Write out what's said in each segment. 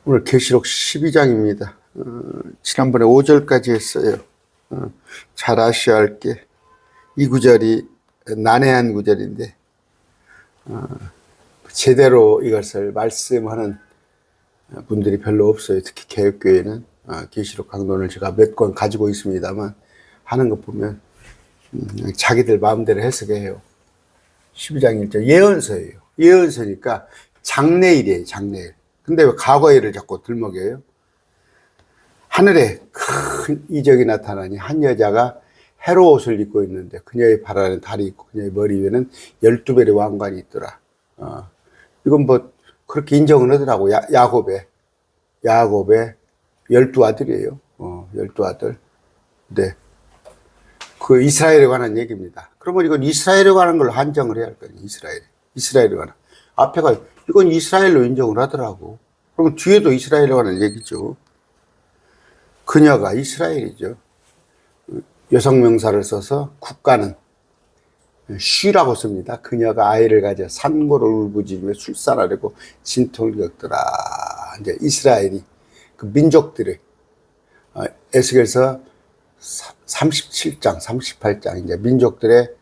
오늘 계시록 12장입니다. 지난번에 5절까지 했어요. 잘 아셔야 할 게 이 구절이 난해한 구절인데 제대로 이것을 말씀하는 분들이 별로 없어요. 특히 개혁교회는 계시록 강론을 제가 몇 권 가지고 있습니다만 하는 것 보면 자기들 마음대로 해석해요. 12장 1절 예언서예요. 예언서니까 장래일이에요. 장래일. 근데 왜 과거일을 자꾸 들먹여요? 하늘에 큰 이적이 나타나니 한 여자가 해로 옷을 입고 있는데 그녀의 발 안에 달이 있고 그녀의 머리 위에는 12별의 왕관이 있더라. 이건 뭐 그렇게 인정을 하더라고. 야곱의 12아들이에요. 12아들. 네. 그 이스라엘에 관한 얘기입니다. 그러면 이건 이스라엘에 관한 걸 한정을 해야 할 거예요. 이스라엘에 관한. 앞에가 이건 이스라엘로 인정을 하더라고. 그러면 뒤에도 이스라엘에 관한 얘기죠. 그녀가 이스라엘이죠. 여성 명사를 써서 국가는 쉬라고 씁니다. 그녀가 아이를 가져 산고를 울부짖으며 술사하려고 진통을 겪더라. 이제 이스라엘이 그 민족들의 에스겔서 37장, 38장 이제 민족들의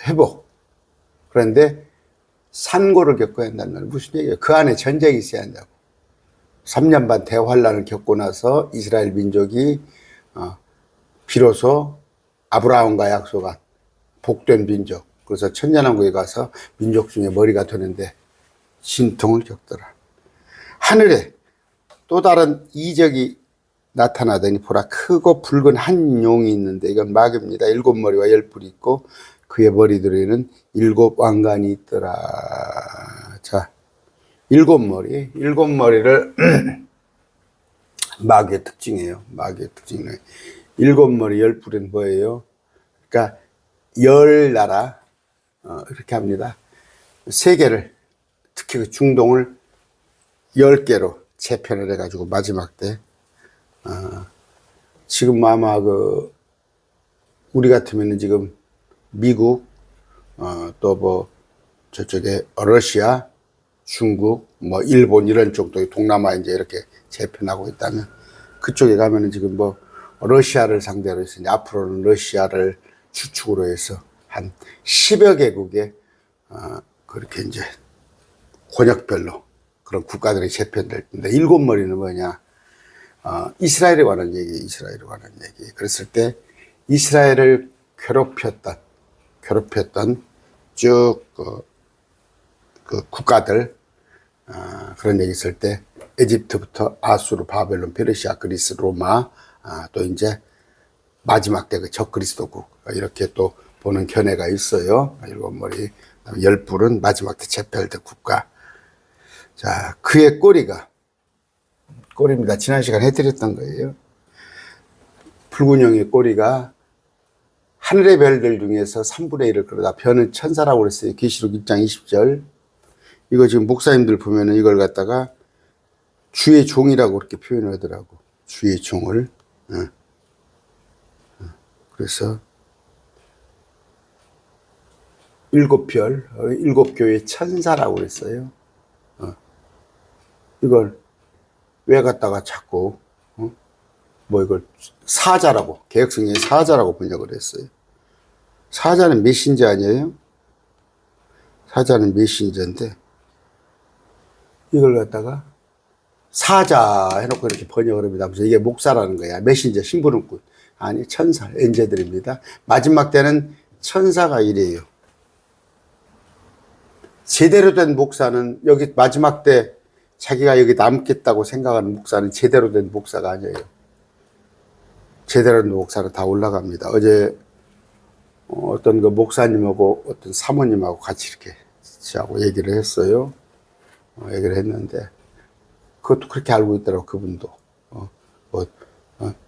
회복. 그런데 산고를 겪어야 한다는 건 무슨 얘기예요? 그 안에 전쟁이 있어야 한다고. 3년 반 대환란을 겪고 나서 이스라엘 민족이 비로소 아브라함과 약속한 복된 민족, 그래서 천년왕국에 가서 민족 중에 머리가 되는데 진통을 겪더라. 하늘에 또 다른 이적이 나타나더니 보라, 크고 붉은 한 용이 있는데 이건 마귀입니다. 7머리와 10뿔이 있고 그의 머리들에는 7 왕관이 있더라. 자, 7머리를 마귀의 특징이에요. 마귀의 특징이에요. 7머리 10뿔은 뭐예요? 그러니까 10나라 이렇게 합니다. 세계를, 특히 그 중동을 10개로 재편을 해가지고 마지막 때 지금 아마 우리 같으면은 지금 미국 또 뭐 저쪽에 러시아, 중국, 뭐 일본 이런 쪽도 동남아 이제 이렇게 재편하고 있다면 그쪽에 가면은 지금 뭐 러시아를 상대로 해서 이제 앞으로는 러시아를 주축으로 해서 한 10여 개국에 그렇게 이제 권역별로 그런 국가들이 재편될 텐데 7머리는 뭐냐? 이스라엘에 관한 얘기, 이스라엘에 관한 얘기. 그랬을 때 이스라엘을 괴롭혔던 쭉 그 국가들 그런 얘기 있을 때 에집트부터 아수르, 바벨론, 페르시아, 그리스, 로마 또 이제 마지막 때 그 적그리스도국 이렇게 또 보는 견해가 있어요. 7머리, 10뿔은 마지막 때 재편될 국가. 자, 그의 꼬리입니다. 지난 시간 해드렸던 거예요. 붉은 용의 꼬리가 하늘의 별들 중에서 3분의 1을 끌어다 별은 천사라고 그랬어요. 계시록 1장 20절. 이거 지금 목사님들 보면은 이걸 갖다가 주의 종이라고 그렇게 표현을 하더라고. 주의 종을. 그래서 7별, 7교회 천사라고 그랬어요. 이걸 왜 갖다가 자꾸 뭐 이걸 사자라고, 개혁성경에 사자라고 번역을 했어요. 사자는 메신저 아니에요? 사자는 메신저인데 이걸 갖다가 사자 해놓고 이렇게 번역을 합니다. 그래서 이게 목사라는 거야. 메신저, 심부름꾼. 아니, 천사, 엔젤들입니다. 마지막 때는 천사가 이래요. 제대로 된 목사는 여기 마지막 때 자기가 여기 남겠다고 생각하는 목사는 제대로 된 목사가 아니에요. 제대로 된 목사는 다 올라갑니다. 어제 어떤 그 목사님하고 어떤 사모님하고 같이 이렇게 하고 얘기를 했어요. 얘기를 했는데 그것도 그렇게 알고 있더라고. 그분도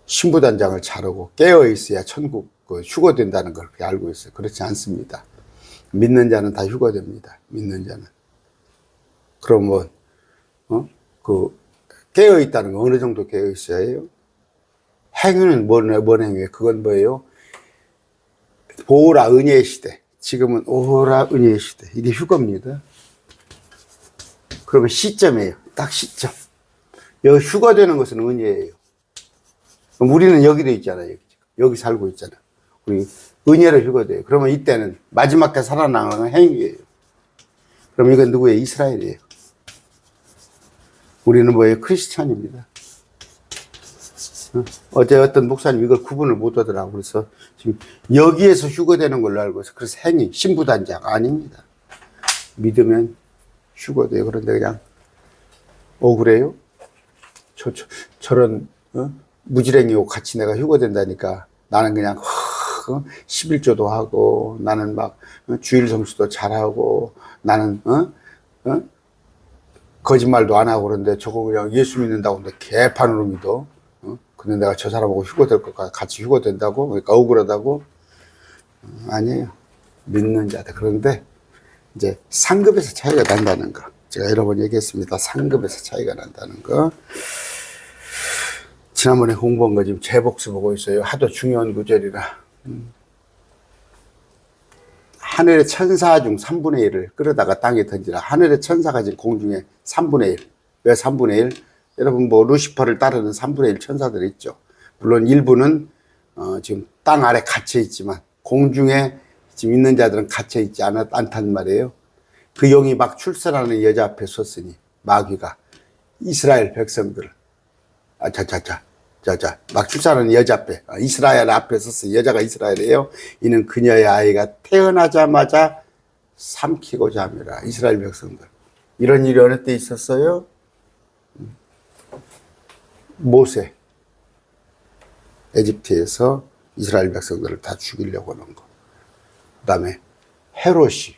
신부단장을 잘하고 깨어 있어야 천국 휴거된다는 걸 그렇게 알고 있어요. 그렇지 않습니다. 믿는 자는 다 휴거됩니다. 믿는 자는. 그러면 깨어 있다는 건 어느 정도 깨어 있어야 해요? 행위는 뭔 행위예요? 그건 뭐예요? 오라 은혜의 시대. 지금은 오라 은혜의 시대. 이게 휴거입니다. 그러면 시점이에요. 딱 시점. 여기 휴거되는 것은 은혜예요. 그럼 우리는 여기 돼 있잖아요. 여기 살고 있잖아. 우리 은혜로 휴거돼요. 그러면 이때는 마지막 때 살아나가는 행위예요. 그럼 이건 누구예요? 이스라엘이에요. 우리는 뭐예요? 크리스찬입니다. 어제 어떤 목사님 이걸 구분을 못 하더라고. 그래서 지금 여기에서 휴거되는 걸로 알고 있어. 그래서 행위, 신부단장 아닙니다. 믿으면 휴거돼요. 그런데 그냥 억울해요? 저런 무지랭이고 같이 내가 휴거된다니까 나는 그냥 11조도 하고 나는 막 주일 성수도 잘하고 나는 거짓말도 안 하고 그런데 저거 그냥 예수 믿는다고 근데 개판으로 믿어. 근데 내가 저 사람하고 휴거될 것 같이 휴거된다고? 그러니까 억울하다고? 아니에요. 믿는 자들. 그런데 이제 상급에서 차이가 난다는 거. 제가 여러 번 얘기했습니다. 상급에서 차이가 난다는 거. 지난번에 공부한 거 지금 제복수 보고 있어요. 하도 중요한 구절이라. 하늘의 천사 중 3분의 1을 끌어다가 땅에 던지라. 하늘의 천사가 지금 공중에 3분의 1. 왜 3분의 1? 여러분 뭐 루시퍼를 따르는 3분의 1 천사들이 있죠. 물론 일부는 지금 땅 아래 갇혀 있지만 공중에 지금 있는 자들은 갇혀 있지 않단 말이에요. 그 영이 막 출세하는 여자 앞에 섰으니 마귀가 이스라엘 백성들 막 출산하는 여자 앞에 이스라엘 앞에 섰으니 여자가 이스라엘이에요. 이는 그녀의 아이가 태어나자마자 삼키고자 함이라. 이스라엘 백성들. 이런 일이 어느 때 있었어요? 모세 에집트에서 이스라엘 백성들을 다 죽이려고 하는 거. 그 다음에 헤롯이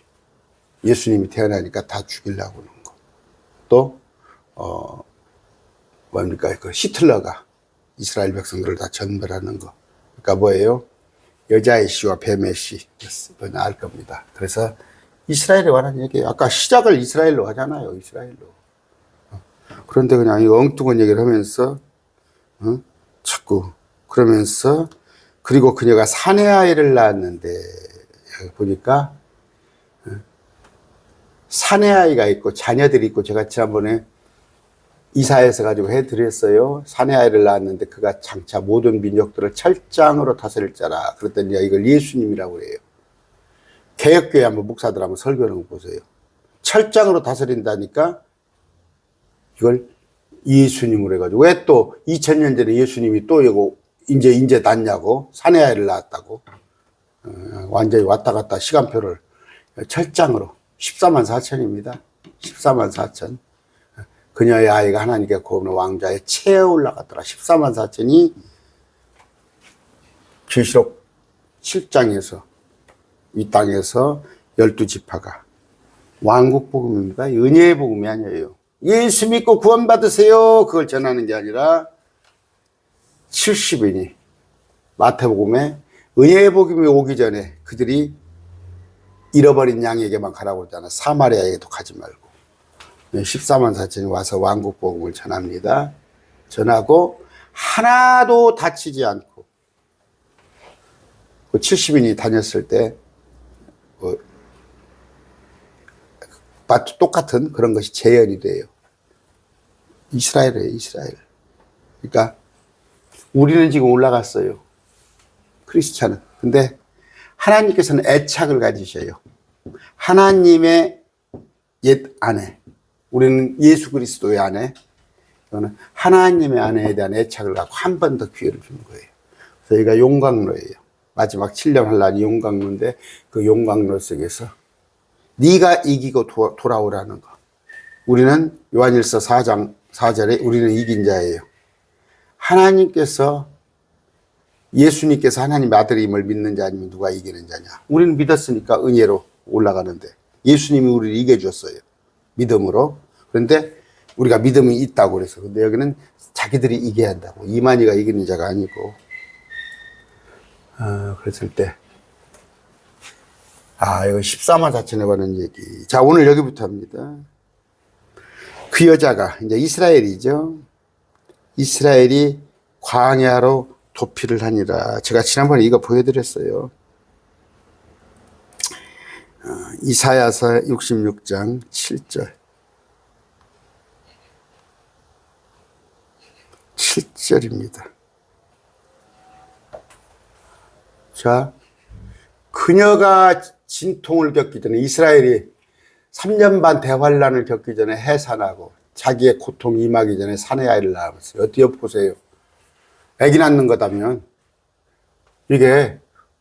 예수님이 태어나니까 다 죽이려고 하는 거. 또 뭡니까? 그 히틀러가 이스라엘 백성들을 다 전멸하는 거. 그러니까 뭐예요? 여자의 씨와 뱀의 씨. 그건 알 겁니다. 그래서 이스라엘에 관한 얘기예요. 아까 시작을 이스라엘로 하잖아요. 이스라엘로. 그런데 그냥 이 엉뚱한 얘기를 하면서 자꾸 그러면서 그리고 그녀가 사내 아이를 낳았는데 여기 보니까 사내 아이가 있고 자녀들이 있고 제가 지난번에 이사에서 가지고 해드렸어요. 사내 아이를 낳았는데 그가 장차 모든 민족들을 철장으로 다스릴 자라. 그랬더니 이걸 예수님이라고 해요. 개혁교회 한번 목사들 한번 설교하는 거 보세요. 철장으로 다스린다니까 이걸 예수님으로 해가지고 왜 또 2000년 전에 예수님이 또 이거 이제 낳냐고 사내 아이를 낳았다고 완전히 왔다 갔다 시간표를 철장으로 14만 4천입니다. 14만 4천. 그녀의 아이가 하나님께 구하는 왕자의 체에 올라갔더라. 14만 4천이 계시록 7장에서 이 땅에서 12지파가 왕국 복음입니다. 은혜의 복음이 아니에요. 예수 믿고 구원받으세요. 그걸 전하는 게 아니라 70인이 마태복음에 은혜의 복음이 오기 전에 그들이 잃어버린 양에게만 가라고 했잖아. 사마리아에게도 가지 말고. 14만 4천이 와서 왕국 복음을 전합니다. 전하고 하나도 다치지 않고 70인이 다녔을 때 똑같은 그런 것이 재현이 돼요. 이스라엘이에요, 이스라엘. 그러니까 우리는 지금 올라갔어요. 크리스찬은. 근데 하나님께서는 애착을 가지셔요. 하나님의 옛 아내. 우리는 예수 그리스도의 아내. 이거는 하나님의 아내에 대한 애착을 갖고 한 번 더 기회를 주는 거예요. 그래서 여기가 용광로예요. 마지막 7년 환란이 용광로인데 그 용광로 속에서 네가 이기고 돌아오라는 거. 우리는 요한일서 4장 4절에 우리는 이긴 자예요. 하나님께서 예수님께서 하나님의 아들임을 믿는 자 아니면 누가 이기는 자냐. 우리는 믿었으니까 은혜로 올라가는데 예수님이 우리를 이겨줬어요. 믿음으로. 그런데 우리가 믿음이 있다고 그래서. 근데 여기는 자기들이 이겨야 한다고. 이만희가 이기는 자가 아니고. 그랬을 때 이거 14만 4천에 관한 얘기. 자, 오늘 여기부터 합니다. 그 여자가 이제 이스라엘이죠. 이스라엘이 광야로 도피를 하니라. 제가 지난번에 이거 보여드렸어요. 이사야서 66장 7절. 7절입니다. 자, 그녀가 진통을 겪기 전에 이스라엘이 3년 반 대환란을 겪기 전에 해산하고 자기의 고통이 임하기 전에 사내 아이를 낳았어요. 어떻게 보세요? 아기 낳는 거다면 이게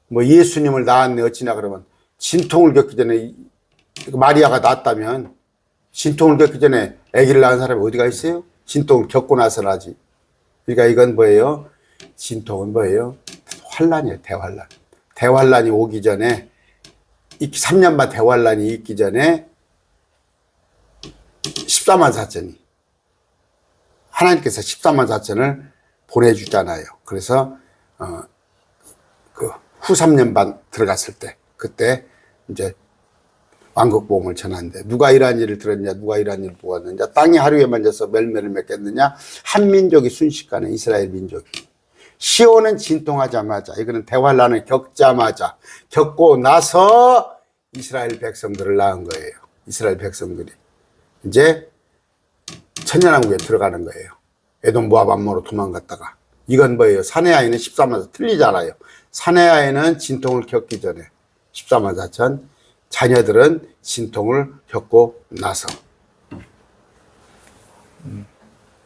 뭐 예수님을 낳았네 어찌나 그러면 진통을 겪기 전에 마리아가 낳았다면 진통을 겪기 전에 아기를 낳은 사람이 어디가 있어요? 진통을 겪고 나서라지. 그러니까 이건 뭐예요? 진통은 뭐예요? 환란이에요. 대환란. 대환란이 오기 전에 3년 반 대환란이 있기 전에 14만 4천이 하나님께서 14만 4천을 보내주잖아요. 그래서 그 후 3년 반 들어갔을 때 그때 이제 왕국복음을 전하는데 누가 이러한 일을 들었냐 누가 이러한 일을 보았느냐 땅이 하루에 만져서 멜매를 맺겠느냐 한 민족이 순식간에 이스라엘 민족이 시온은 진통하자마자 이거는 대환란을 겪자마자 겪고 나서 이스라엘 백성들을 낳은 거예요. 이스라엘 백성들이 이제 천년왕국에 들어가는 거예요. 에돔 모압 암몬으로 도망갔다가 이건 뭐예요? 사내 아이는 14만 4천 틀리잖아요. 사내 아이는 진통을 겪기 전에 14만 4천 자녀들은 진통을 겪고 나서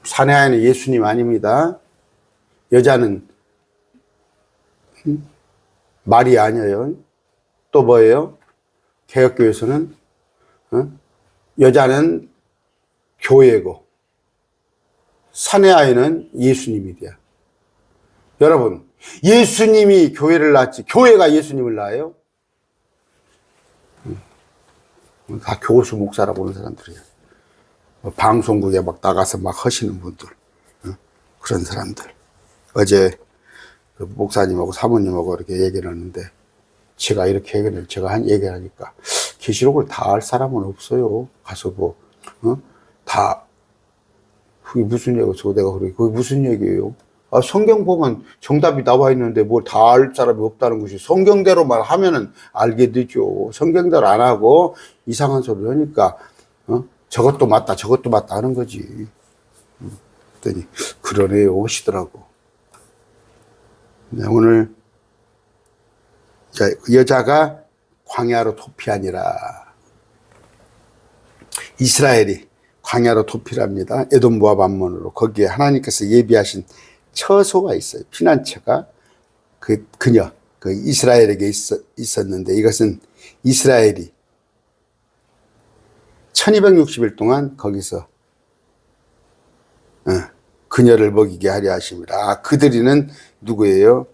사내 아이는 예수님 아닙니다. 여자는 마리아 아니에요. 또 뭐예요? 개혁교회에서는 여자는 교회고 사내 아이는 예수님이 돼요. 여러분 예수님이 교회를 낳았지 교회가 예수님을 낳아요? 다 교수 목사라고 하는 사람들이에요. 방송국에 막 나가서 막 하시는 분들 그런 사람들. 어제 그 목사님하고 사모님하고 이렇게 얘기를 하는데 제가 이렇게 얘기를 하니까 계시록을 다 알 사람은 없어요. 가서 뭐 다 그게 무슨 얘기죠? 내가 그래 그게 무슨 얘기예요? 아, 성경 보면 정답이 나와 있는데 뭘 다 알 사람이 없다는 것이 성경대로만 하면은 알게 되죠. 성경대로 안 하고 이상한 소리를 하니까 저것도 맞다 저것도 맞다 하는 거지. 그랬더니 그러네요 하시더라고. 네, 오늘 여자가 광야로 도피하니라. 이스라엘이 광야로 도피랍니다. 에돔 모압 암몬으로. 거기에 하나님께서 예비하신 처소가 있어요. 피난처가 그녀 그 이스라엘에게 있었는데 이것은 이스라엘이 1260일 동안 거기서 그녀를 먹이게 하려 하십니다. 그들이는 누구예요?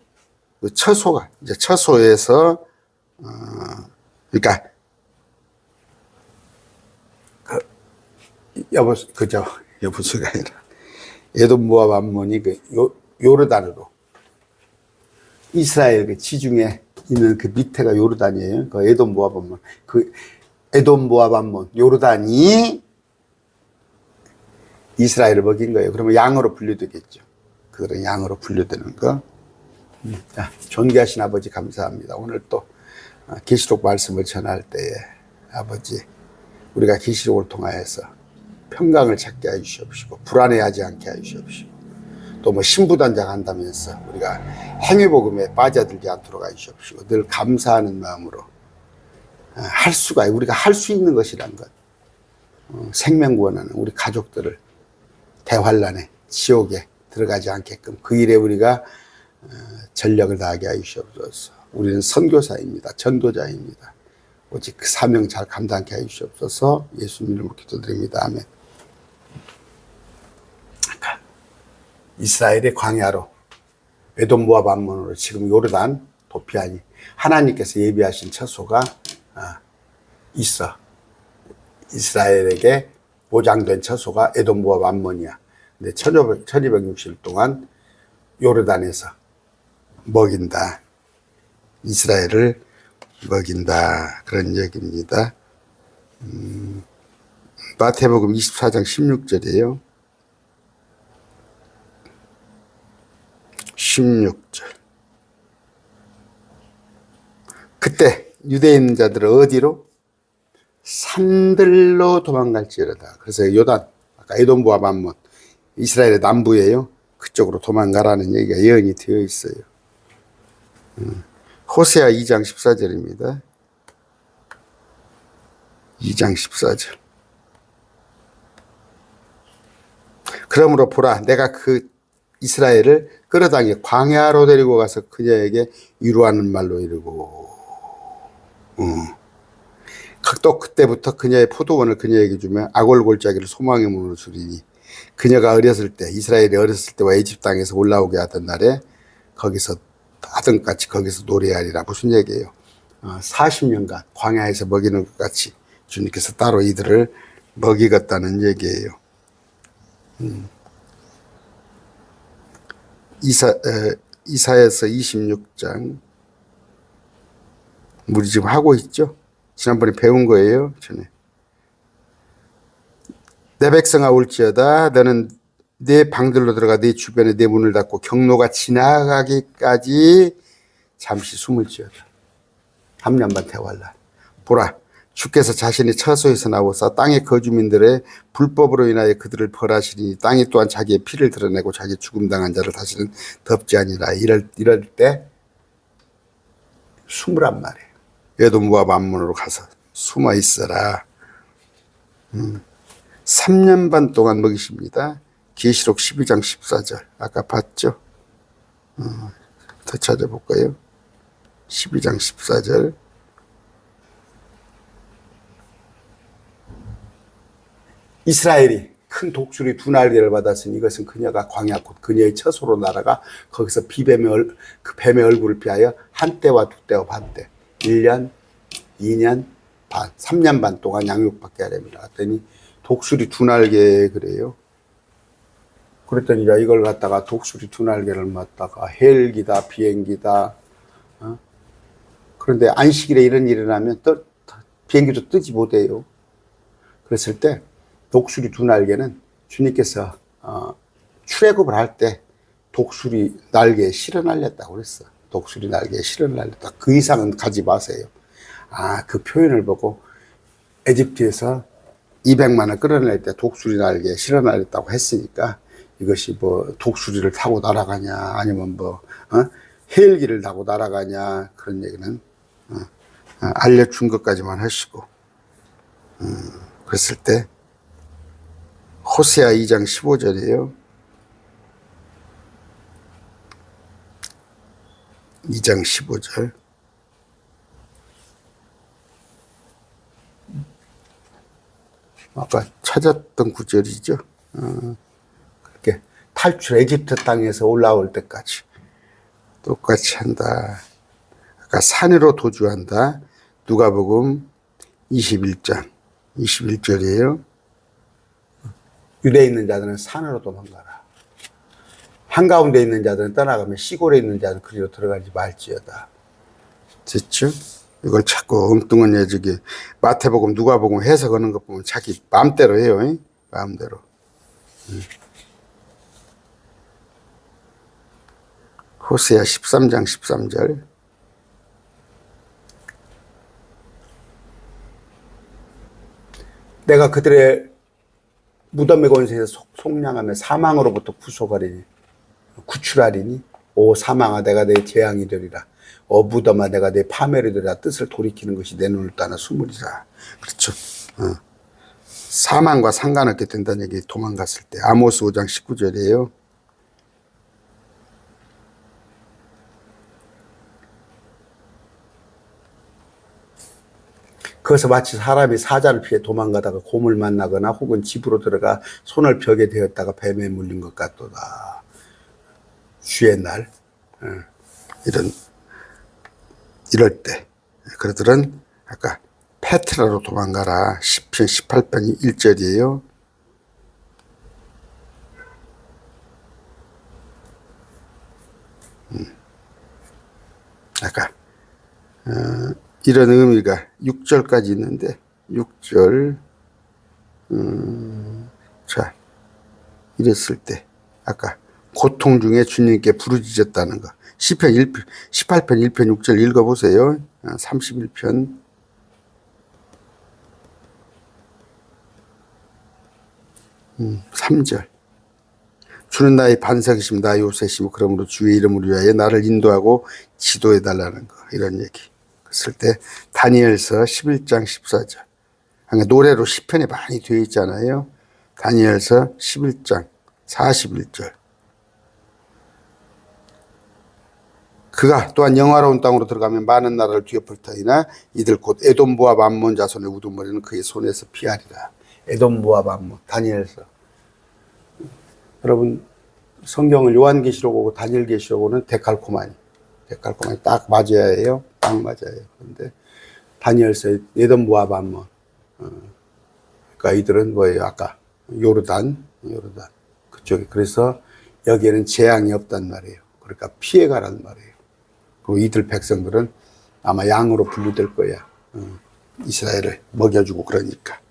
그 처소가 이제 처소에서 그러니까 여보수가 아니라 에돔 모압 암몬이 그 요르단으로 이스라엘 그 지중해 있는 그 밑에가 요르단이에요. 그 에돔 모압 암몬 그 에돔 모압 암몬 요르단이 이스라엘을 먹인 거예요. 그러면 양으로 분류되겠죠. 그들은 양으로 분류되는 거. 자, 존귀하신 아버지 감사합니다. 오늘 또 계시록 말씀을 전할 때에 아버지 우리가 계시록을 통하여서 평강을 찾게 해주시옵시고 불안해하지 않게 해주시옵시고 또 뭐 신부단장 한다면서 우리가 행위복음에 빠져들지 않도록 해주시옵시고 늘 감사하는 마음으로 우리가 할 수 있는 것이란 것 생명구원하는 우리 가족들을 대환란에 지옥에 들어가지 않게끔 그 일에 우리가 전력을 다하게 해주시옵소서. 우리는 선교사입니다. 전도자입니다. 오직 그 사명 잘 감당케 해주시옵소서. 예수님 이름으로 기도드립니다. 아멘. 이스라엘의 광야로 에돔 모압 암몬으로 지금 요르단 도피하니 하나님께서 예비하신 처소가 있어. 이스라엘에게 보장된 처소가 에돔 모압 암몬이야. 근데 1260일 동안 요르단에서 먹인다. 이스라엘을 먹인다. 그런 얘기입니다. 마태복음 24장 16절이에요. 16절. 그때 유대인 자들은 어디로? 산들로 도망갈지어다. 그래서 요단, 아까 에돔 모압 암몬, 이스라엘의 남부예요. 그쪽으로 도망가라는 얘기가 예언이 되어 있어요. 호세아 2장 14절입니다. 2장 14절. 그러므로 보라, 내가 그 이스라엘을 끌어당겨 광야로 데리고 가서 그녀에게 위로하는 말로 이르고, 또 그때부터 그녀의 포도원을 그녀에게 주며 악월골짜기를 소망의 문으로 주리니, 그녀가 어렸을 때, 이스라엘이 어렸을 때와 에집트 땅에서 올라오게 하던 날에 거기서 하던 같이 거기서 노래하리라. 무슨 얘기예요? 40년간 광야에서 먹이는 것 같이 주님께서 따로 이들을 먹이겠다는 얘기예요. 이사야서 26장 우리 지금 하고 있죠? 지난번에 배운 거예요. 전에. 내 백성아 올지어다 너는 내 방들로 들어가 내 주변에 내 문을 닫고 경로가 지나가기까지 잠시 숨을지어다. 3년 반 대활란. 보라, 주께서 자신의 처소에서 나오사 땅의 거주민들의 불법으로 인하여 그들을 벌하시니 땅이 또한 자기의 피를 드러내고 자기 죽음당한 자를 다시는 덮지 아니라. 이럴 때 숨으란 말이에요. 에돔과 만문으로 가서 숨어 있어라. 3년 반 동안 먹이십니다. 계시록 12장 14절. 아까 봤죠? 더 찾아볼까요? 12장 14절. 이스라엘이 큰 독수리 2날개를 받았으니 이것은 그녀가 광야 곧 그녀의 처소로 날아가 거기서 그 뱀의 얼굴을 피하여 한 때와 2때와 반 때 1년, 2년 반, 3년 반 동안 양육받게 하렵니다. 그랬더니 독수리 2날개 그래요. 그랬더니 야 이걸 갖다가 독수리 2날개를 맞다가 헬기다 비행기다. 그런데 안식일에 이런 일이 일어나면 비행기도 뜨지 못해요. 그랬을 때 독수리 2날개는 주님께서 출애굽을 할 때 독수리 날개에 실어 날렸다고 그랬어. 독수리 날개에 실어 날렸다. 그 이상은 가지 마세요. 그 표현을 보고 에집트에서 200만을 끌어낼 때 독수리 날개에 실어 날렸다고 했으니까 이것이 뭐 독수리를 타고 날아가냐 아니면 헬기를 타고 날아가냐 그런 얘기는 알려준 것까지만 하시고 그랬을 때 호세아 2장 15절이에요. 2장 15절. 아까 찾았던 구절이죠. 그렇게 탈출 에집트 땅에서 올라올 때까지 똑같이 한다. 아까 산으로 도주한다. 누가복음 21장 21절이에요. 유대에 있는 자들은 산으로 도망가라. 한가운데 있는 자들은 떠나가며 시골에 있는 자들은 그리로 들어가지 말지어다. 됐죠? 이걸 자꾸 엉뚱한 예적이 마태복음 누가복음 해석하는 것 보면 자기 마음대로 해요. 마음대로. 호세아 13장 13절. 내가 그들의 무덤의 권세에서 속량하며 사망으로부터 구출하리니 오 사망아 내가 내 재앙이 되리라. 오 무덤아 내가 내 파멸이 되리라. 뜻을 돌이키는 것이 내 눈을 따나 숨으리라. 그렇죠. 사망과 상관없게 된다는 얘기 도망갔을 때 아모스 5장 19절이에요. 그것은 마치 사람이 사자를 피해 도망가다가 곰을 만나거나 혹은 집으로 들어가 손을 벽에 대었다가 뱀에 물린 것 같도다. 주의 날 이럴 때 그들은 아까 페트라로 도망가라. 시편 18편 1절이에요. 아까 이런 의미가 6절까지 있는데 6절 자 이랬을 때 아까 고통 중에 주님께 부르짖었다는 거 시편 18편 1편 6절 읽어보세요. 31편 3절 주는 나의 반석이심 나의 요새시고 그러므로 주의 이름을 위하여 나를 인도하고 지도해 달라는 거 이런 얘기. 그랬을 때 다니엘서 11장 14절. 그러니까 노래로 시편에 많이 되어 있잖아요. 다니엘서 11장 41절. 그가 또한 영화로운 땅으로 들어가면 많은 나라를 뒤엎을 터이나 이들 곧 에돔 모압 암몬 자손의 우두머리는 그의 손에서 피하리라. 에돔 모압 암몬 다니엘서. 여러분 성경을 요한계시록하고 다니엘계시록은 데칼코마니 딱 맞아야 해요. 딱 맞아요. 그런데 다니엘서에 에돔 모압 암몬. 그러니까 이들은 뭐예요? 아까 요르단 그쪽에. 그래서 여기에는 재앙이 없단 말이에요. 그러니까 피해가란 말이에요. 그리고 이들 백성들은 아마 양으로 분류될 거야. 이스라엘을 먹여주고 그러니까.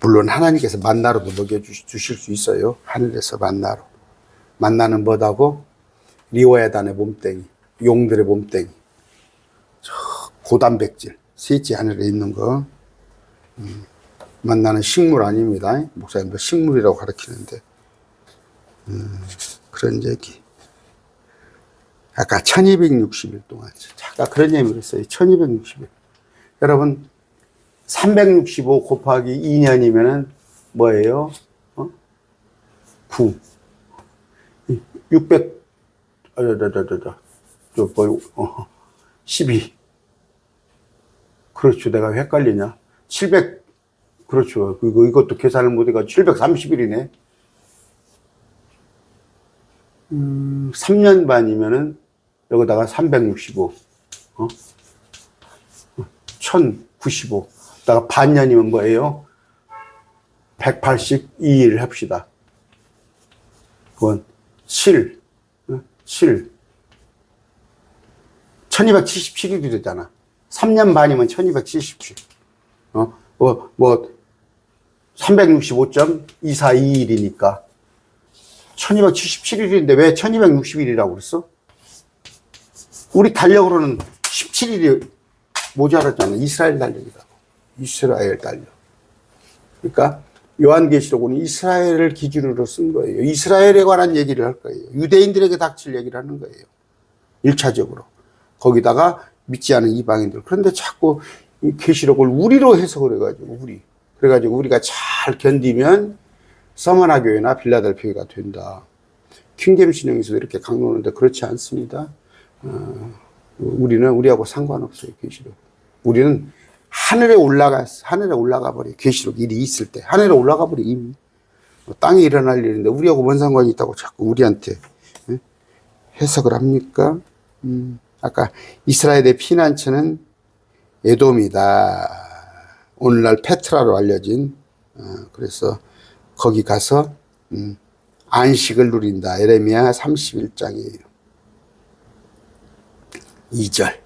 물론 하나님께서 만나로도 먹여주실 수 있어요. 하늘에서 만나로. 만나는 뭐다고? 리워야단의 몸뚱이, 용들의 몸뚱이. 저 고단백질, 셋째 하늘에 있는 거. 만나는 식물 아닙니다. 목사님도 식물이라고 가르치는데. 그런 얘기. 아까 1260일 동안. 아까 그런 얘기를 했어요. 1260일. 여러분, 365 곱하기 2년이면은 뭐예요? 9. 600, 12. 그렇죠. 내가 헷갈리냐? 700, 그렇죠. 이것도 계산을 못해가 730일이네. 3년 반이면은 여기다가 365, 1095. 다가 반년이면 뭐예요? 182일 합시다. 그건 7. 1277일이 되잖아. 3년 반이면 1277. 365.242일이니까. 1277일인데 왜 1260일이라고 그랬어? 우리 달력으로는 17일이 모자랐잖아. 이스라엘 달력이라고. 이스라엘 달력. 그러니까 요한계시록은 이스라엘을 기준으로 쓴 거예요. 이스라엘에 관한 얘기를 할 거예요. 유대인들에게 닥칠 얘기를 하는 거예요. 1차적으로. 거기다가 믿지 않은 이방인들. 그런데 자꾸 이 계시록을 우리로 해석을 해가지고 그래가지고 우리가 잘 견디면 서머나 교회나 빌라델피아 교회가 된다. 킹제임스 신형에서도 이렇게 강론하는데 그렇지 않습니다. 우리는 우리하고 상관없어요. 계시록. 우리는 하늘에 올라가 버려. 계시록 일이 있을 때 하늘에 올라가 버려. 이미 땅에 일어날 일인데 우리하고 뭔 상관이 있다고 자꾸 우리한테 해석을 합니까? 아까 이스라엘의 피난처는 에돔이다. 오늘날 페트라로 알려진. 그래서 거기 가서 안식을 누린다. 예레미야 31장이에요. 2절.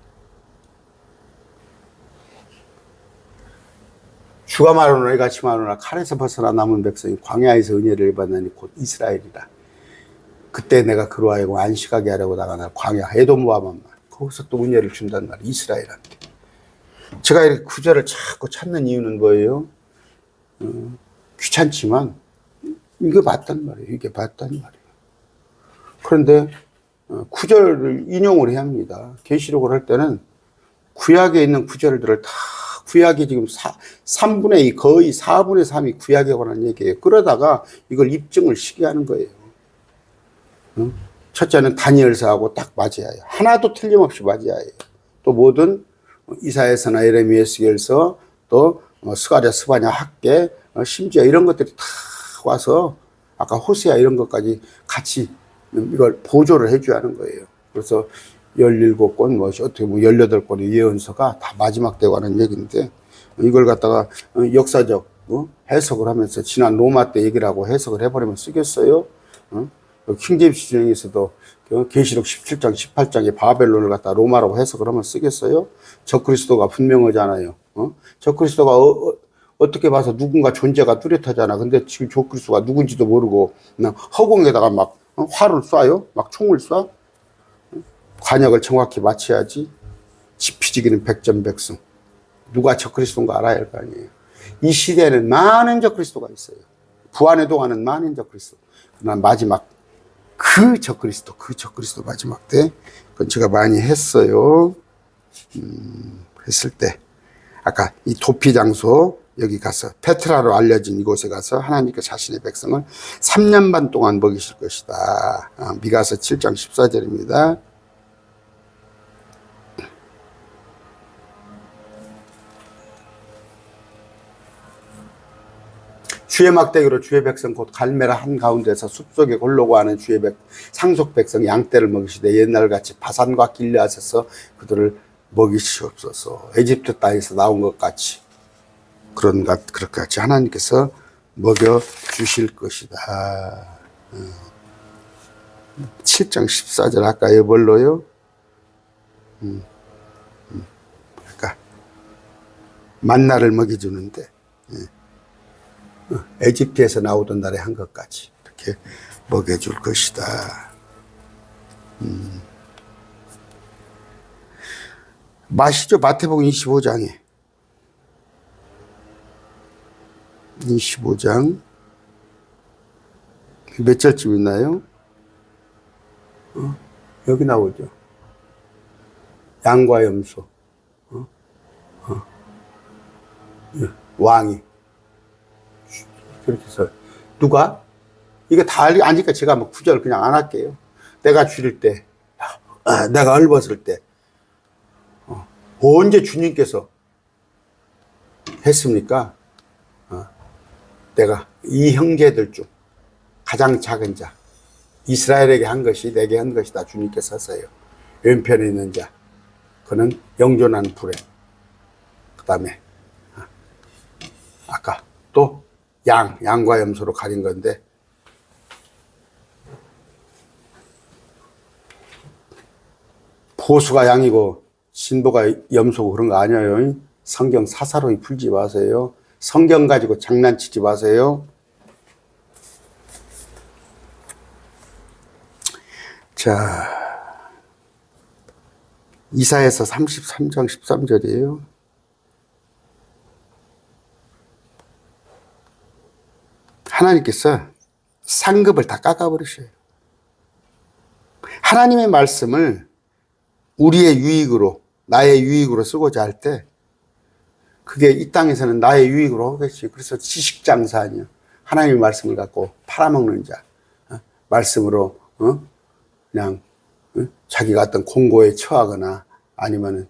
주가 말하노라 이같이 말하노라 칼에서 벗어나 남은 백성이 광야에서 은혜를 받나니 곧 이스라엘이라. 그때 내가 그로 하여금 안식하게 하려고 나가나 광야 에돔 모압만 거기서 또 은혜를 준단 말이에요. 이스라엘한테. 제가 이렇게 구절을 자꾸 찾는 이유는 뭐예요? 귀찮지만 이게 맞단 말이에요. 이게 맞단 말이에요. 그런데 구절을 인용을 해야 합니다. 계시록을 할 때는 구약에 있는 구절들을 다 구약이 지금 3분의 2 거의 4분의 3이 구약에 관한 얘기예요. 그러다가 이걸 입증을 시게 하는 거예요. 첫째는 다니엘서하고 딱 맞아야 해요. 하나도 틀림없이 맞아야 해요. 또 모든 이사야서나 예레미야 에스겔서 또 스가랴 스바냐 학계 심지어 이런 것들이 다 와서 아까 호세아 이런 것까지 같이 이걸 보조를 해줘야 하는 거예요. 그래서 17권, 어떻게 보면 18권의 예언서가 다 마지막 때 관한 얘기인데, 이걸 갖다가 역사적 해석을 하면서 지난 로마 때 얘기를 하고 해석을 해버리면 쓰겠어요? 킹제임스 신형에서도 계시록 17장, 18장에 바벨론을 갖다 로마라고 해석을 하면 쓰겠어요? 적그리스도가 분명하잖아요. 적그리스도가 어떻게 봐서 누군가 존재가 뚜렷하잖아. 근데 지금 적그리스도가 누군지도 모르고 그냥 허공에다가 막 활을 쏴요? 막 총을 쏴? 관역을 정확히 맞춰야지. 지피지기는 백전백승. 누가 적그리스도인가 알아야 할 거 아니에요. 이 시대에는 많은 적그리스도가 있어요. 부안의 동안은 많은 적그리스도. 그날 마지막 그 적그리스도 마지막 때 그건 제가 많이 했어요. 했을 때 아까 이 도피 장소 여기 가서 페트라로 알려진 이곳에 가서 하나님께서 자신의 백성을 3년 반 동안 먹이실 것이다. 미가서 7장 14절입니다. 주의 막대기로 주의 백성 곧 갈멜라 한가운데서 숲속에 골로고 하는 주의 상속 백성 양떼를 먹이시되 옛날같이 바산과 길르앗에서 그들을 먹이시옵소서. 에집트 땅에서 나온 것 같이 그렇게 같이 하나님께서 먹여 주실 것이다. 7장 14절 아까 뭘로요? 그러니까 만나를 먹여주는데 에집트에서 나오던 날에 한 것까지 이렇게 먹여줄 것이다. 마시죠. 마태복음 25장에 25장 몇 절쯤 있나요? 여기 나오죠. 양과 염소 왕이 그렇게 해서 누가 이게 다 아니까 제가 뭐 구절 그냥 안 할게요. 내가 줄일 때 내가 헐벗을 때 언제 주님께서 했습니까? 내가 이 형제들 중 가장 작은 자 이스라엘에게 한 것이 내게 한 것이다. 주님께서 하세요. 왼편에 있는 자 그는 영존한 불에 그 다음에 아까 또 양과 염소로 가린 건데 보수가 양이고 신부가 염소고 그런 거 아니에요. 성경 사사로이 풀지 마세요. 성경 가지고 장난치지 마세요. 자, 이사야서 33장 13절이에요. 하나님께서 상급을 다 깎아버리셔요. 하나님의 말씀을 우리의 유익으로, 나의 유익으로 쓰고자 할 때, 그게 이 땅에서는 나의 유익으로 하겠지. 그래서 지식장사 아니요. 하나님의 말씀을 갖고 팔아먹는 자, 말씀으로, 그냥, 자기가 어떤 공고에 처하거나 아니면은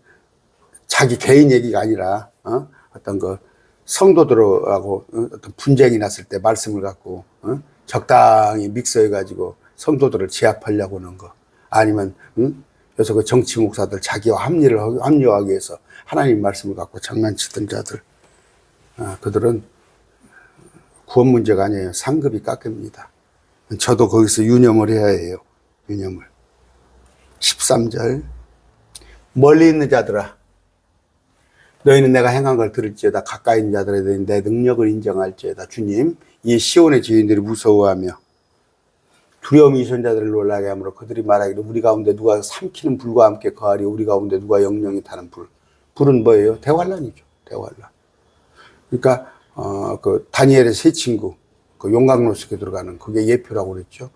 자기 개인 얘기가 아니라, 어떤 그 성도들하고 어떤 분쟁이 났을 때 말씀을 갖고, 적당히 믹서해가지고 성도들을 제압하려고 하는 거. 아니면, 그래서 그 정치 목사들 자기와 합리화하기 위해서 하나님 말씀을 갖고 장난치던 자들, 그들은 구원 문제가 아니에요. 상급이 깎입니다. 저도 거기서 유념을 해야 해요. 유념을. 13절. 멀리 있는 자들아, 너희는 내가 행한 걸 들을지어다. 가까이 있는 자들에 대해 내 능력을 인정할지어다. 주님, 이 시온의 죄인들이 무서워하며 두려움이 있은 자들을 놀라게 하므로 그들이 말하기를 우리 가운데 누가 삼키는 불과 함께 거하리 우리 가운데 누가 영영이 타는 불. 불은 뭐예요? 대환란이죠. 대환란. 그러니까 그 다니엘의 세 친구 그 용광로 속에 들어가는 그게 예표라고 그랬죠.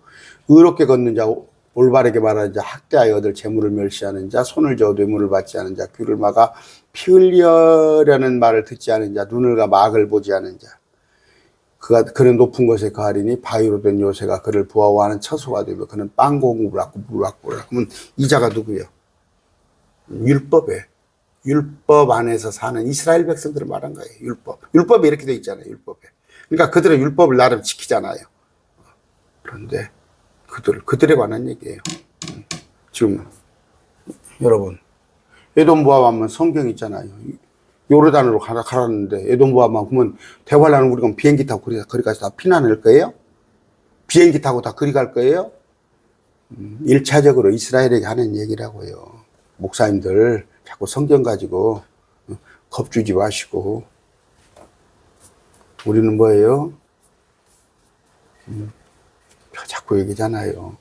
의롭게 걷는 자, 올바르게 말하는 자, 학대하여 얻을 재물을 멸시하는 자, 손을 저어 뇌물을 받지 않은 자, 귀를 막아 피 흘려려는 말을 듣지 않은 자, 눈을 가 막을 보지 않은 자. 그는 높은 곳에 거하리니 바위로 된 요새가 그를 부하워하는 처소가 되며 그는 빵 공급을 하고 물을 갖고 그러면 이 자가 누구예요? 율법 안에서 사는 이스라엘 백성들을 말한 거예요. 율법에 이렇게 돼 있잖아요. 율법에. 그러니까 그들은 율법을 나름 지키잖아요. 그런데 그들에 관한 얘기예요. 지금 여러분 에돔 모압 하면 성경 있잖아요. 요르단으로 가라는데 에돔 모압만 그러면 대환란은 우리가 비행기 타고 거기 가서 다 피난할 거예요? 비행기 타고 다 거기 갈 거예요? 1차적으로 이스라엘에게 하는 얘기라고요. 목사님들 자꾸 성경 가지고 겁주지 마시고 우리는 뭐예요? 자꾸 얘기잖아요.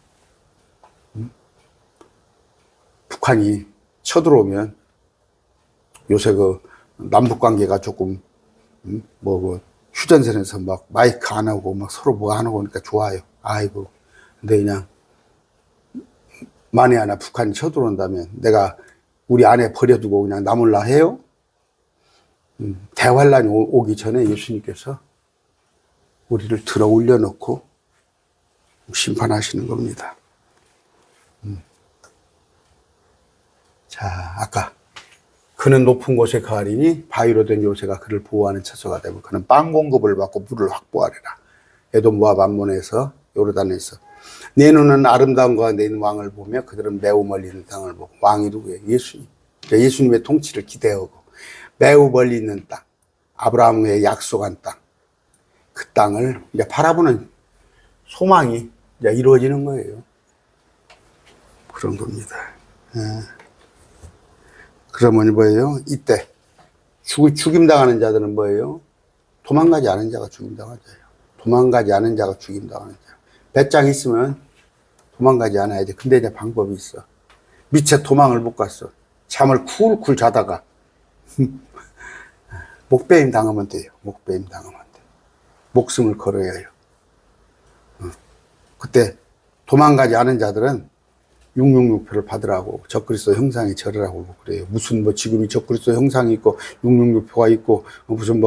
북한이 쳐들어오면 요새 그 남북 관계가 조금 그 휴전선에서 막 마이크 안 하고 막 서로 뭐 안 하고 그러니까 좋아요. 아이고, 근데 그냥 만에 하나 북한이 쳐들어온다면 내가 우리 아내 버려두고 그냥 남을라 해요? 대환란이 오기 전에 예수님께서 우리를 들어 올려놓고 심판하시는 겁니다. 자, 아까 그는 높은 곳에 거하리니 바위로 된 요새가 그를 보호하는 처소가 되고 그는 빵 공급을 받고 물을 확보하리라. 에돔 모압 암몬에서 요르단에서 내 눈은 아름다운 가운데 있는 왕을 보며 그들은 매우 멀리 있는 땅을 보고. 왕이 누구예요? 예수님. 예수님의 통치를 기대하고 매우 멀리 있는 땅, 아브라함의 약속한 땅, 그 땅을 이제 바라보는 소망이 이제 이루어지는 거예요. 그런 겁니다. 그러면 뭐예요? 이때 죽임당하는 자들은 뭐예요? 도망가지 않은 자가 죽임당하는 자예요. 도망가지 않은 자가 죽임당하는 자. 배짱 있으면 도망가지 않아야 돼. 근데 이제 방법이 있어. 미처 도망을 못 갔어. 잠을 쿨쿨 자다가 목배임 당하면 돼요. 목배임 당하면 돼. 목숨을 걸어야 해요. 그때 도망가지 않은 자들은 666표를 받으라고 적그리스도 형상에 절으라고 그래요. 무슨 뭐 지금이 적그리스도 형상이 있고 666표가 있고 무슨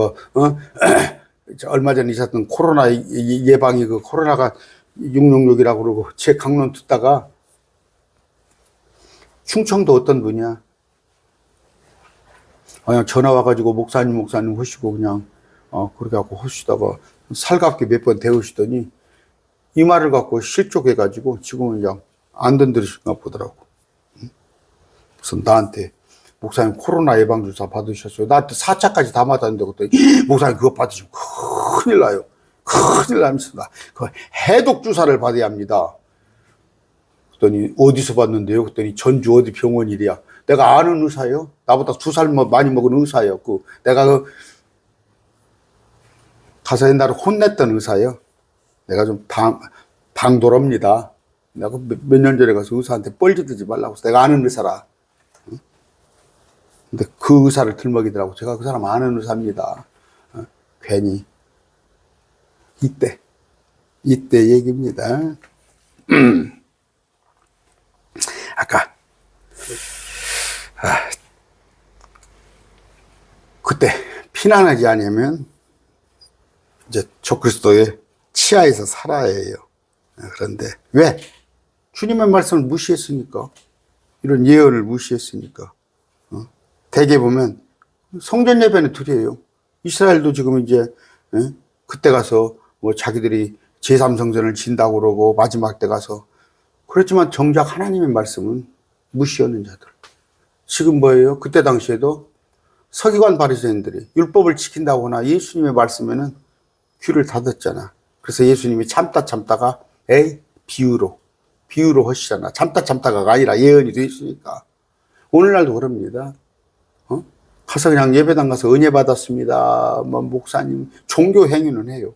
얼마 전에 있었던 코로나 예방이 그 코로나가 666이라고 그러고 제 강론 듣다가 충청도 어떤 분이야 그냥 전화 와가지고 목사님 하시고 그냥 그렇게 갖고 하시다가 살갑게 몇 번 데우시더니 이 말을 갖고 실족해가지고 지금은 그냥 안 던드리신가 보더라고. 그래서 나한테 목사님 코로나 예방주사 받으셨어요. 나한테 4차까지 다 맞았는데 그랬더니 목사님 그거 받으시면 큰일 나요. 큰일 납니다. 그 해독주사를 받아야 합니다. 그랬더니 어디서 받는데요? 그랬더니 전주 어디 병원이래야. 내가 아는 의사예요. 나보다 2살 많이 먹은 의사예요. 내가 가서 옛날에 혼냈던 의사예요. 내가 좀 당돌합니다. 내가 몇 년 전에 가서 의사한테 뻘짓하지 말라고 해서 내가 아는 의사라. 근데 그 의사를 들먹이더라고. 제가 그 사람 아는 의사입니다. 괜히. 이때 얘기입니다. 아까, 그때 피난하지 않으면 이제 적그리스도의 치하에서 살아야 해요. 그런데 왜? 주님의 말씀을 무시했으니까. 이런 예언을 무시했으니까. 대개 보면 성전 예배는 드려요. 이스라엘도 지금 이제 그때 가서 뭐 자기들이 제3성전을 진다고 그러고 마지막 때 가서 그렇지만 정작 하나님의 말씀은 무시하는 자들. 지금 뭐예요? 그때 당시에도 서기관 바리새인들이 율법을 지킨다고 하나 예수님의 말씀에는 귀를 닫았잖아. 그래서 예수님이 참다가 비유로 하시잖아. 참다가 아니라 예언이 돼 있으니까. 오늘날도 그럽니다. 가서 그냥 예배당 가서 은혜 받았습니다. 뭐 목사님 종교 행위는 해요.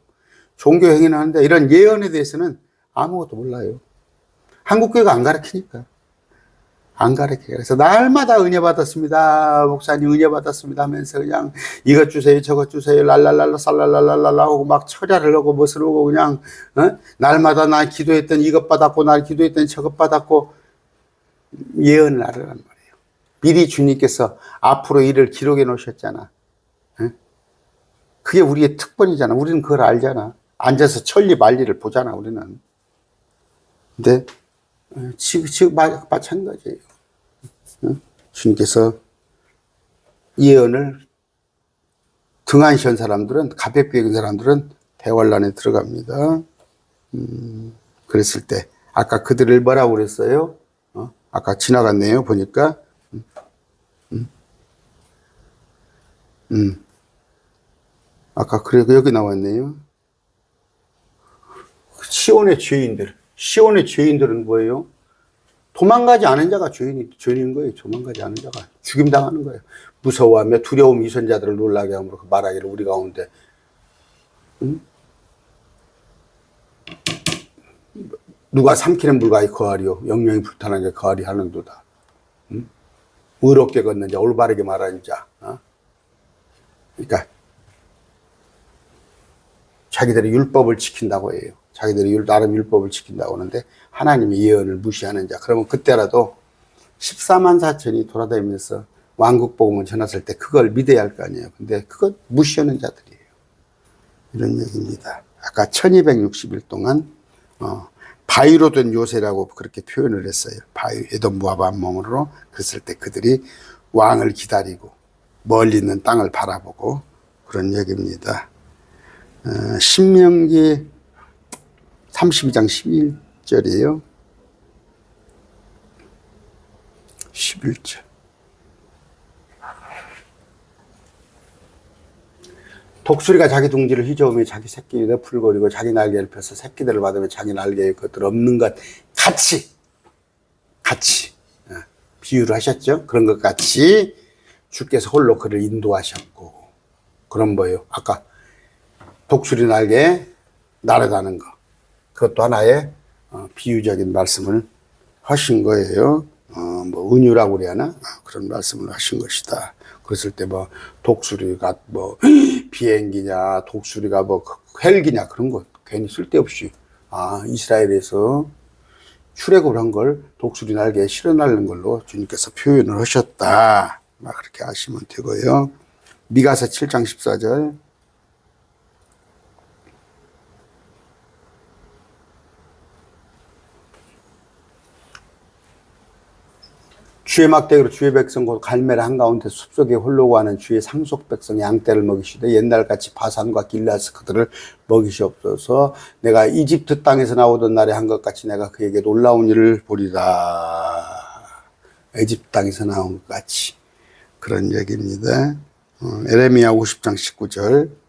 종교 행위는 하는데 이런 예언에 대해서는 아무것도 몰라요. 한국교회가 안 가르치니까. 안 가르쳐요. 그래서 날마다 은혜 받았습니다. 목사님 은혜 받았습니다 하면서 그냥 이것 주세요, 저것 주세요, 랄랄랄라, 살랄랄랄라 하고 막 철야를 하고 무엇을 하고 그냥, 날마다 날 기도했던 이것 받았고, 날 기도했던 저것 받았고, 예언을 하라는 말이에요. 미리 주님께서 앞으로 일을 기록해 놓으셨잖아. 그게 우리의 특권이잖아. 우리는 그걸 알잖아. 앉아서 천리 만리를 보잖아, 우리는. 근데, 지금 마찬가지예요. 주님께서 예언을 등한시한 사람들은, 가볍게 여긴 사람들은 대환란에 들어갑니다. 그랬을 때, 아까 그들을 뭐라고 그랬어요? 아까 지나갔네요, 보니까. 아까 그래, 여기 나왔네요. 시온의 죄인들은 뭐예요? 도망가지 않은 자가 죄인인 거예요. 도망가지 않은 자가 죽임당하는 거예요. 무서워하며 두려움 이선자들을 놀라게 함으로 말하기를 우리 가운데 누가 삼키는 물가에 거하리요 영영이 불타는 게 거하리 하는도다. 의롭게 걷는 자, 올바르게 말하는 자. 그러니까 자기들이 율법을 지킨다고 해요. 자기들이 나름 율법을 지킨다고 하는데 하나님의 예언을 무시하는 자. 그러면 그때라도 14만 4천이 돌아다니면서 왕국 복음을 전했을 때 그걸 믿어야 할 거 아니에요. 근데 그걸 무시하는 자들이에요. 이런 얘기입니다. 아까 1260일 동안 바위로 된 요새라고 그렇게 표현을 했어요. 바위, 에돔 모압 암몬으로. 그랬을 때 그들이 왕을 기다리고 멀리 있는 땅을 바라보고 그런 얘기입니다. 신명기 32장 11절이에요. 11절. 독수리가 자기 둥지를 휘저으며 자기 새끼를 풀거리고 자기 날개를 펴서 새끼들을 받으며 자기 날개에 것들 없는 것 같이 비유를 하셨죠. 그런 것 같이 주께서 홀로 그를 인도하셨고, 그런 뭐예요? 아까 독수리 날개에 날아다는 거, 그것도 하나의 비유적인 말씀을 하신 거예요. 뭐 은유라고 그래야 하나? 그런 말씀을 하신 것이다. 그랬을 때 뭐 독수리가 뭐 비행기냐, 독수리가 뭐 헬기냐, 그런 거 괜히 쓸데없이 이스라엘에서 출애굽을 한 걸 독수리 날개에 실어 날는 걸로 주님께서 표현을 하셨다. 막 그렇게 하시면 되고요. 미가서 7장 14절. 주의 막대기로 주의 백성 곧 갈멜 한가운데 숲속에 홀로 가는 주의 상속 백성 양떼를 먹이시되 옛날같이 바산과 길라스 그들을 먹이시옵소서. 내가 이집트 땅에서 나오던 날에 한 것 같이 내가 그에게 놀라운 일을 보리라. 이집트 땅에서 나온 것 같이, 그런 얘기입니다. 에레미야 50장 19절.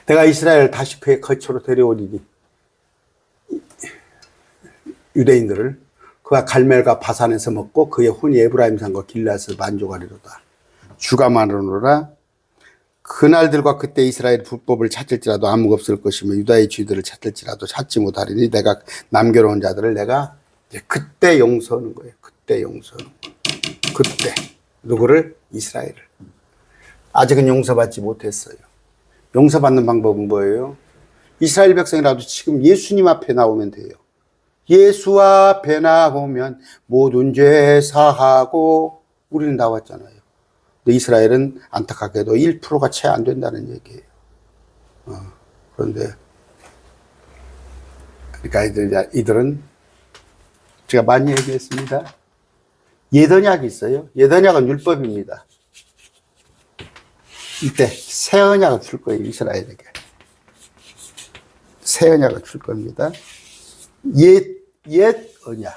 내가 이스라엘을 다시 그의 거처로 데려오리니 유대인들을 그가 갈멜과 바산에서 먹고 그의 혼이 에브라임 산과 길라에서 만족하리로다. 주가 말하노라. 그날들과 그때 이스라엘 불법을 찾을지라도 아무가 없을 것이며 유다의 주들을 찾을지라도 찾지 못하리니 내가 남겨놓은 자들을 내가 이제 그때 용서하는 거예요. 그때 용서하는 거예요. 그때 누구를? 이스라엘을. 아직은 용서받지 못했어요. 용서받는 방법은 뭐예요? 이스라엘 백성이라도 지금 예수님 앞에 나오면 돼요. 예수 앞에 나오면 모든 죄 사하고, 우리는 나왔잖아요. 근데 이스라엘은 안타깝게도 1%가 채 안 된다는 얘기예요. 그런데 그러니까 이들은 제가 많이 얘기했습니다. 예언약이 있어요. 예언약은 율법입니다. 이때 새 언약을 줄 거예요. 이스라엘에게 새 언약을 줄 겁니다. 옛 언약,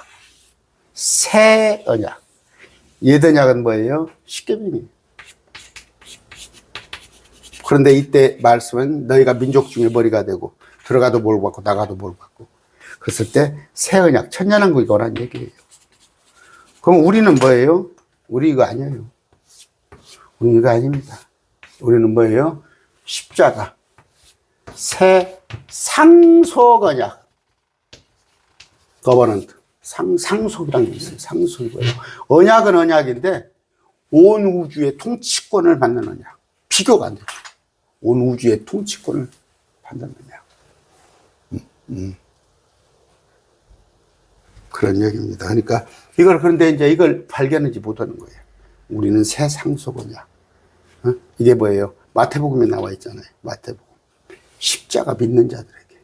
새 언약. 옛 언약은 뭐예요? 십계명이에요. 그런데 이때 말씀은 너희가 민족 중에 머리가 되고 들어가도 뭘 받고 나가도 뭘 받고, 그랬을 때 새 언약, 천년왕국이 오라는 얘기예요. 그럼 우리는 뭐예요? 우리 이거 아니에요. 우리 이거 아닙니다. 우리는 뭐예요? 십자가, 새 상속 언약, 거버넌트, 상속이라는 게 있어요. 상속이 뭐예요? 언약은 언약인데 온 우주의 통치권을 받는 언약. 비교가 안 되죠. 온 우주의 통치권을 받는 언약. 그런 얘기입니다. 그러니까 그런데 이제 이걸 발견하지 못하는 거예요. 우리는 새 상속 언약. 이게 뭐예요? 마태복음에 나와 있잖아요. 마태복음. 십자가 믿는 자들에게.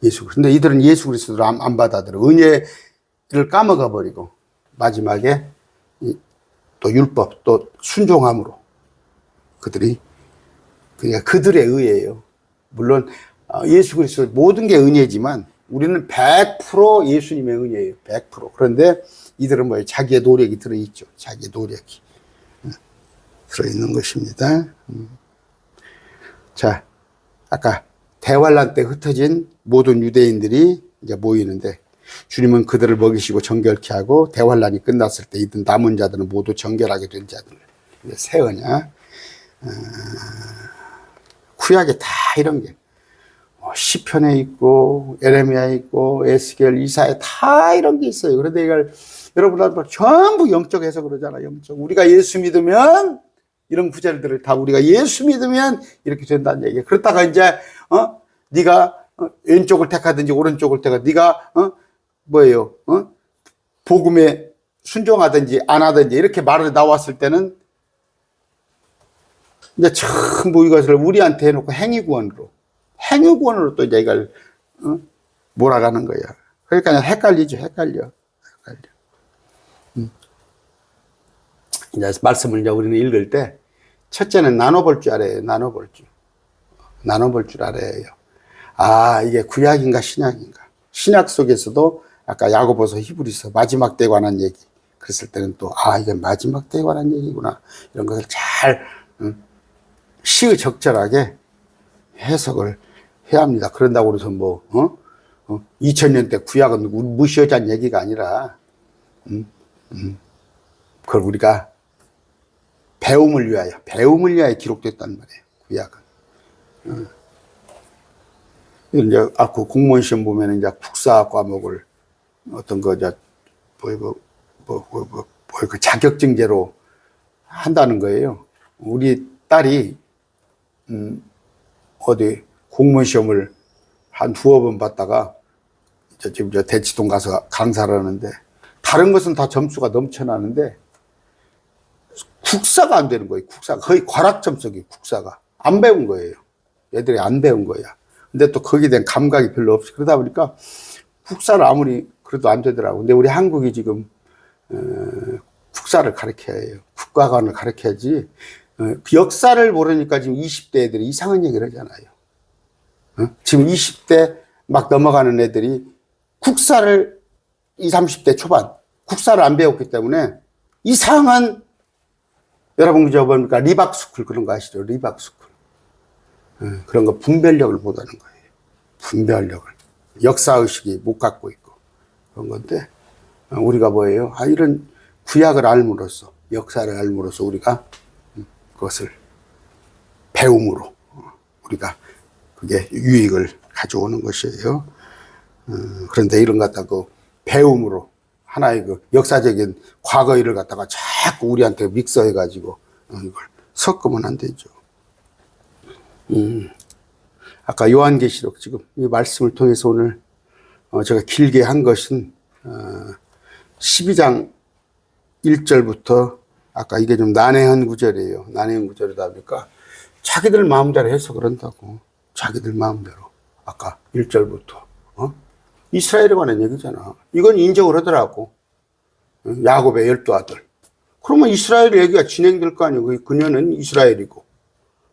예수. 근데 이들은 예수 그리스도를 안 받아들여. 은혜를 까먹어 버리고 마지막에 또 율법, 또 순종함으로 그들이, 그러니까 그들의 의예요. 물론 예수 그리스도 모든 게 은혜지만 우리는 100% 예수님의 은혜예요. 100%. 그런데 이들은 뭐예요? 자기의 노력이 들어있죠. 자기의 노력이 들어있는 것입니다. 자, 아까 대환란 때 흩어진 모든 유대인들이 이제 모이는데 주님은 그들을 먹이시고 정결케 하고 대환란이 끝났을 때 이들 남은 자들은 모두 정결하게 된 자들. 새 언약. 구약에 다 이런 게 시편에 있고 에레미야에 있고 에스겔 이사에 다 이런 게 있어요. 그런데 이걸 여러분들 전부 영적 해석을 하잖아. 영적. 우리가 예수 믿으면 이런 구절들을 다 우리가 예수 믿으면 이렇게 된다는 얘기야. 그렇다가 이제 네가 왼쪽을 택하든지 오른쪽을 택하든지 네가 복음에 순종하든지 안 하든지 이렇게 말을 나왔을 때는 이제 전부 이것을 우리한테 해놓고 행위구원으로 또 이제 이걸 몰아가는 거야. 그러니까 헷갈리죠. 헷갈려. 이제 말씀을 이제 우리는 읽을 때 첫째는 나눠볼 줄 알아요. 나눠볼 줄 알아요. 아, 이게 구약인가 신약인가. 신약 속에서도 아까 야고보서 히브리서 마지막 때에 관한 얘기 그랬을 때는 또 이게 마지막 때에 관한 얘기구나. 이런 것을 잘 시의적절하게 해석을 해야 합니다. 그런다고 해서 2000년 때 구약은 무시하자는 얘기가 아니라 그걸 우리가 배움을 위하여 기록됐단 말이에요. 구약은. 이제 그 공무원 시험 보면 이제 국사 과목을 어떤 그 자격증제로 한다는 거예요. 우리 딸이 어디 공무원 시험을 한 두어 번 봤다가 지금 대치동 가서 강사를 하는데 다른 것은 다 점수가 넘쳐나는데 국사가 안 되는 거예요. 국사가 거의 과락점석이 국사가 안 배운 거예요. 애들이 안 배운 거야. 근데 또 거기에 대한 감각이 별로 없어. 그러다 보니까 국사를 아무리 그래도 안 되더라고. 근데 우리 한국이 지금 국사를 가르쳐야 해요. 국가관을 가르쳐야지. 그 역사를 모르니까 지금 20대 애들이 이상한 얘기를 하잖아요. 지금 20대 막 넘어가는 애들이 국사를 20, 30대 초반 국사를 안 배웠기 때문에 이상한 여러분 그저 뭡니까 리박스쿨 그런 거 아시죠? 리박스쿨 그런 거 분별력을 못하는 거예요. 분별력을 역사의식이 못 갖고 있고 그런 건데 우리가 뭐예요? 이런 구약을 알므로써 역사를 알므로써 우리가 그것을 배움으로 우리가 그게 유익을 가져오는 것이에요. 그런데 이런 것 갖다가 배움으로 하나의 그 역사적인 과거 일을 갖다가 자꾸 우리한테 믹서해가지고 이걸 섞으면 안 되죠. 아까 요한계시록 지금 이 말씀을 통해서 오늘 제가 길게 한 것은 12장 1절부터 아까 이게 좀 난해한 구절이에요. 난해한 구절이다 보니까 자기들 마음대로 해석을 한다고. 자기들 마음대로. 아까 1절부터. 이스라엘에 관한 얘기잖아. 이건 인정을 하더라고. 야곱의 12아들. 그러면 이스라엘 얘기가 진행될 거 아니에요. 그녀는 이스라엘이고.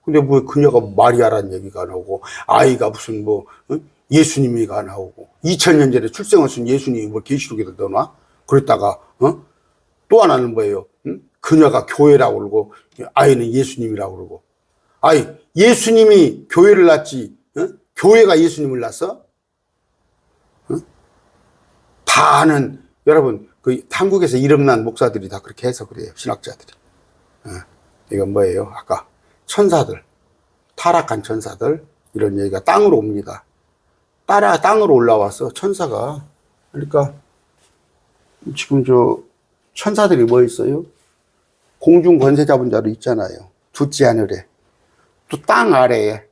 근데 뭐 그녀가 마리아라는 얘기가 나오고, 아이가 무슨 예수님이가 나오고, 2000년 전에 출생하신 예수님이 계시록에다 넣어놔? 그랬다가, 또 하나는 뭐예요? 그녀가 교회라고 그러고, 아이는 예수님이라고 그러고. 예수님이 교회를 낳지, 교회가 예수님을 낳았어? 다 아는, 여러분, 한국에서 이름난 목사들이 다 그렇게 해석을 해요. 신학자들이. 이건 뭐예요? 아까 천사들, 타락한 천사들, 이런 얘기가 땅으로 옵니다. 땅으로 올라와서 천사가, 그러니까, 지금 천사들이 뭐 있어요? 공중 권세 잡은 자로 있잖아요. 두지 하늘에. 또 땅 아래에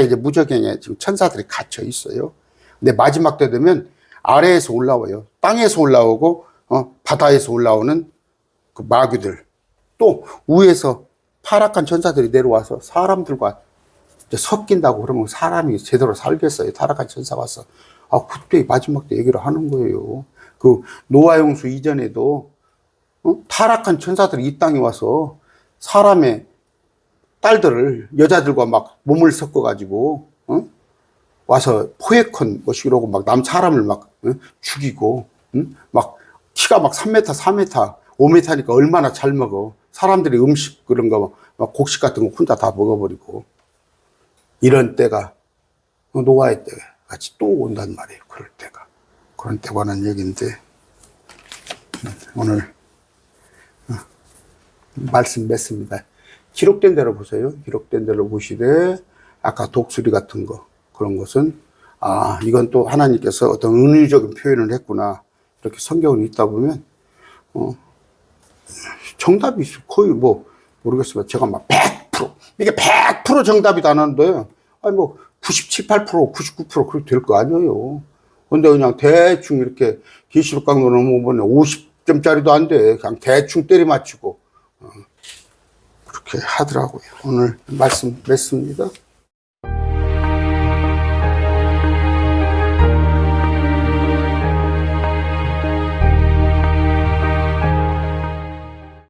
이제 무저갱에 지금 천사들이 갇혀 있어요. 근데 마지막 때 되면 아래에서 올라와요. 땅에서 올라오고, 바다에서 올라오는 그 마귀들. 또 위에서 타락한 천사들이 내려와서 사람들과 이제 섞인다고 그러면 사람이 제대로 살겠어요. 타락한 천사 와서. 그때 마지막 때 얘기를 하는 거예요. 그 노아 홍수 이전에도 타락한 천사들이 이 땅에 와서 사람의 딸들을 여자들과 막 몸을 섞어가지고 와서 포획헌 것이라고 막 사람을 막 죽이고 막 키가 막 3m, 4m, 5m니까 얼마나 잘 먹어. 사람들이 음식 그런 거 막 곡식 같은 거 혼자 다 먹어버리고 이런 때가 노아의 때 같이 또 온단 말이에요. 그럴 때가. 그런 때 관한 얘기인데 오늘 말씀 맺습니다. 기록된 대로 보세요. 기록된 대로 보시되 아까 독수리 같은 거 그런 것은 이건 또 하나님께서 어떤 은유적인 표현을 했구나. 이렇게 성경을 읽다 보면 정답이 거의 뭐, 모르겠지만, 제가 막 100%, 이게 100% 정답이 다 나는데, 아니 뭐, 97, 8%, 99% 그렇게 될 거 아니에요. 근데 그냥 대충 이렇게 기시록 강론을 보면 50점짜리도 안 돼. 그냥 대충 때려 맞추고, 그렇게 하더라고요. 오늘 말씀 맺습니다.